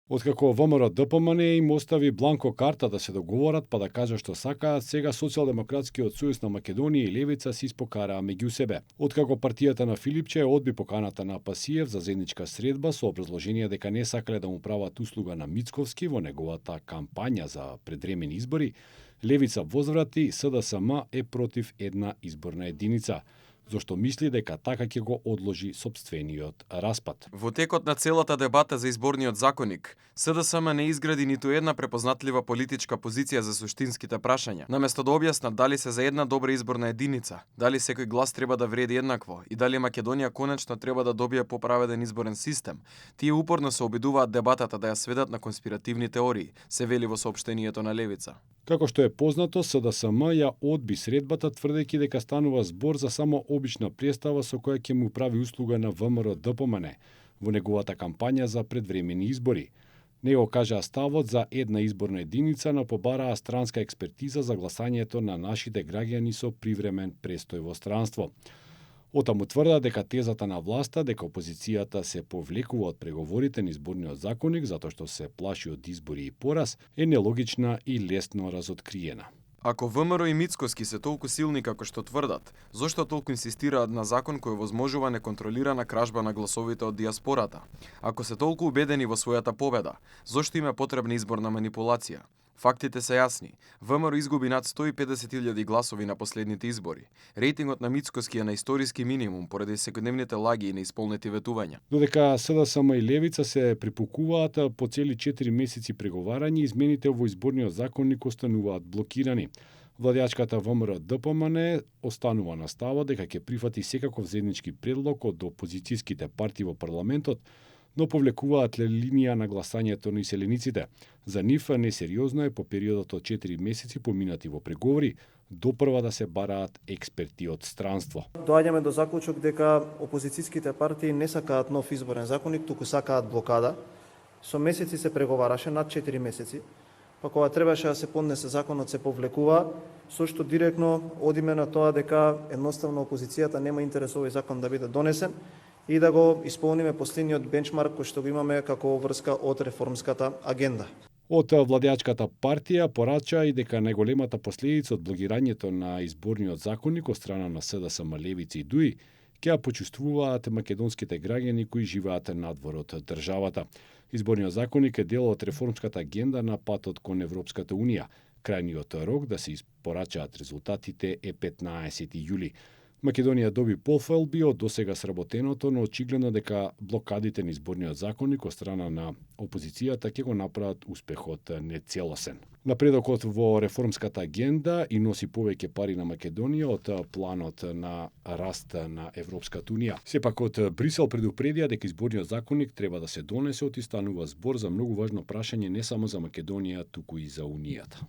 Откако ВМРО ДПМН им остави бланко карта да се договорат па да кажа што сакаат, сега Социјалдемократскиот сојуз на Македонија и Левица се испокараа меѓу себе. Откако партијата на Филипче одби поканата на Пасиев за заедничка средба со образложение дека не сакале да му прават услуга на Мицковски во неговата кампања за предвремени избори, Левица возврати СДСМ е против една изборна единица, зашто мисли дека така ќе го одложи сопствениот распад. Во текот на целата дебата за изборниот законник, СДСМ не изгради ниту една препознатлива политичка позиција за суштинските прашања. Наместо да објаснат дали се за една добра изборна единица, дали секој глас треба да вреди еднакво и дали Македонија конечно треба да добие поправеден изборен систем, тие упорно се обидуваат дебатата да ја сведат на конспиративни теории, се вели во соопштението на Левица. Како што е познато, СДСМ ја одби средбата тврдејќи дека станува збор за само обична представа со која ќе му прави услуга на ВМРО ДПМН во неговата кампања за предвремени избори. Него кажа ставот за една изборна единица, но побараа странска експертиза за гласањето на нашите граѓани со привремен престој во странство. Отаму тврда дека тезата на власта дека опозицијата се повлекува од преговорите на изборниот законник затоа што се плаши од избори и пораз е нелогична и лесно разоткриена. Ако ВМРО и Мицковски се толку силни како што тврдат, зошто толку инсистираат на закон кој возможува неконтролирана кражба на гласовите од диаспората? Ако се толку убедени во својата победа, зошто им е потребна изборна манипулација? Фактите се јасни. ВМРО изгуби над 150.000 гласови на последните избори. Рейтингот на Мицковски е на историски минимум поради секојдневните лаги и неисполнети ветувања. Додека СДСМ и Левица се припукуваат по цели 4 месеци преговарање, измените во изборниот законник остануваат блокирани. Владеачката ВМРО ДПМН останува на ставот дека ќе прифати секаков заеднички предлог од опозицијските партии во парламентот, но повлекуваат линија на гласањето на иселениците. За нив несериозно е по периодот од 4 месеци поминати во преговори, допрва да се бараат експерти од странство. Доаѓаме до заклучок дека опозицијските партии не сакаат нов изборен законник, туку сакаат блокада. Со месеци се преговараше, над 4 месеци, па кога требаше да се поднесе законот се повлекува, со што директно одиме на тоа дека едноставно опозицијата нема интерес овој закон да биде донесен и да го исполниме последниот бенчмарк кој што го имаме како врска од реформската агенда. Од владеачката партија порача и дека најголемата последица од блокирањето на изборниот законник од страна на СДСМ, Левица и ДУИ ќе ја почувствуваат македонските граѓани кои живеат надвор од државата. Изборниот законник е дел од реформската агенда на патот кон Европската унија. Крајниот рок да се испорачаат резултатите е 15 јули. Македонија доби пофалби од досега сработеното, но очигледно дека блокадите на изборниот законник од страна на опозицијата ќе го направат успехот нецелосен. Напредокот во реформската агенда и носи повеќе пари на Македонија од планот на раст на Европската унија. Сепак од Брисел предупредија дека изборниот законник треба да се донесе, оти станува збор за многу важно прашање не само за Македонија, туку и за Унијата.